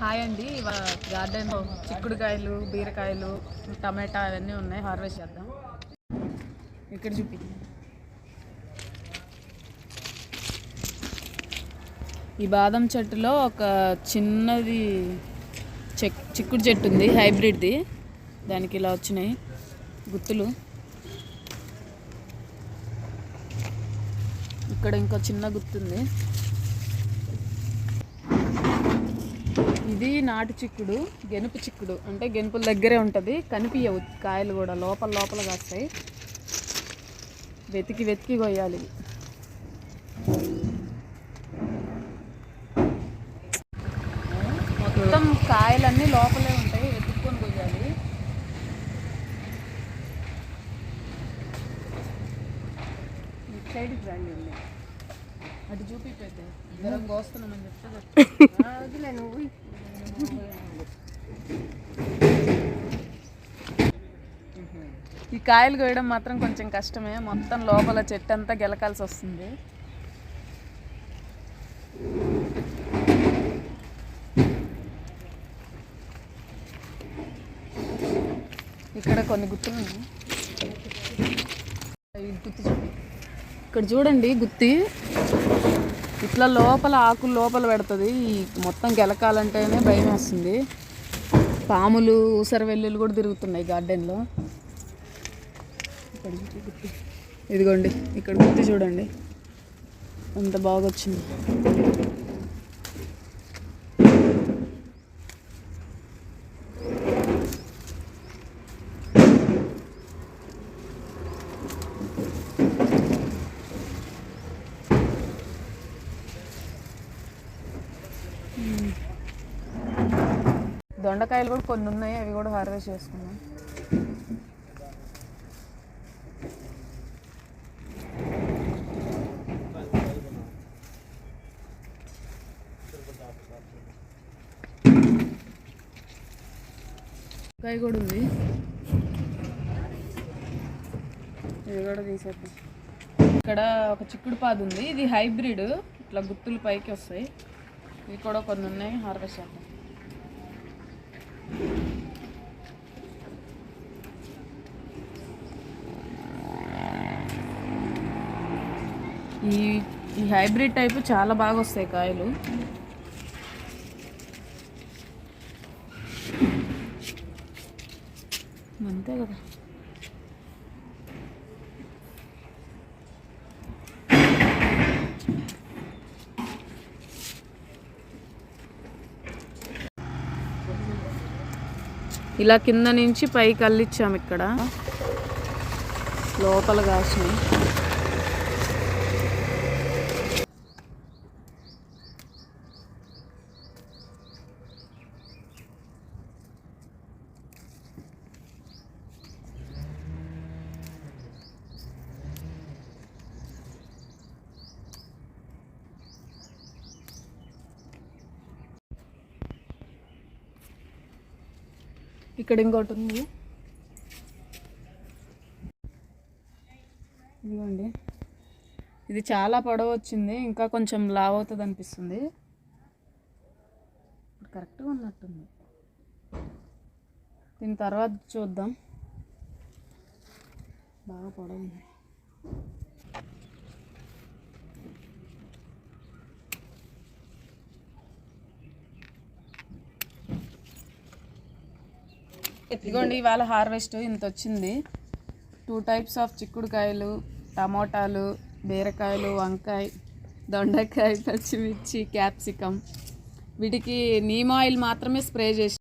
Hi అండి. Garden చిక్కుడుకాయలు, బీరకాయలు, టమాటా అవన్నీ ఉన్నాయి. హార్వెస్ట్ చేద్దాం. ఇక్కడ చూపి. ఈ బాదం చెట్టులో ఒక చిన్నది చిక్కుడు చెట్టు ఉంది, హైబ్రిడ్ది. దానికి ఇలా వచ్చినాయి గుత్తులు. ఇక్కడ ఇంకో చిన్న గుత్తుంది. ఇది నాటు చిక్కుడు, గెనుపు చిక్కుడు. అంటే గెనుపుల దగ్గరే ఉంటుంది, కనిపించవు కాయలు కూడా, లోపల లోపల కాస్తాయి. వెతికి వెతికి కొయ్యాలి. మొత్తం కాయలన్నీ లోపలే ఉంటాయి, వెతుక్కొని కొయ్యాలి. ఇటు సైడ్కి రండి ఉంది, అటు చూపిపోతే జ్వరం కోస్తున్నామని చెప్తే నువ్వు. ఈ కాయలు కోయడం మాత్రం కొంచెం కష్టమే. మొత్తం లోపల చెట్టు అంతా గెలకాల్సి వస్తుంది. ఇక్కడ కొన్ని గుత్తులు ఉన్నాయి. గుత్తి చూపి. ఇక్కడ చూడండి గుత్తి ఇట్లా లోపల ఆకులు లోపల పెడుతుంది. ఈ మొత్తం గెలకాలంటేనే భయం వేస్తుంది. పాములు, ఊసర వెల్లులు కూడా తిరుగుతున్నాయి గార్డెన్లో. ఇక్కడ గుత్తి, ఇదిగోండి ఇక్కడ గుత్తి చూడండి ఎంత బాగా వచ్చింది. దొండకాయలు కూడా కొన్ని ఉన్నాయి, అవి కూడా హార్వెస్ట్ చేసుకున్నాం. కాయ కూడా ఉంది, ఇది కూడా తీసేద్దాం. ఇక్కడ ఒక చిక్కుడు పాదు ఉంది, ఇది హైబ్రిడ్. ఇట్లా గుత్తులు పైకి వస్తాయి. ఇవి కూడా కొన్ని ఉన్నాయి, హార్వెస్ట్ చేద్దాం. ఈ హైబ్రిడ్ టైపు చాలా బాగా వస్తాయి కాయలు. అంతే కదా. ఇలా కింద నుంచి పైకి అల్లిచ్చాము. ఇక్కడ లోపల కాసినాయి. ఇక్కడ ఇంకోటి ఉంది, ఇదిగోండి. ఇది చాలా పొడవు వచ్చింది, ఇంకా కొంచెం లావ్ అవుతుంది అనిపిస్తుంది. కరెక్ట్గా ఉన్నట్టుంది. దీని తర్వాత చూద్దాం. బాగా పొడవు ఉంది. ఇదిగోండి ఇవాళ హార్వెస్ట్ ఇంత వచ్చింది. 2 టైప్స్ ఆఫ్ చిక్కుడుకాయలు, టమోటాలు, బీరకాయలు, వంకాయ, దొండకాయ, పచ్చిమిర్చి, క్యాప్సికమ్. వీటికి నీమ్ ఆయిల్ మాత్రమే స్ప్రే చేసి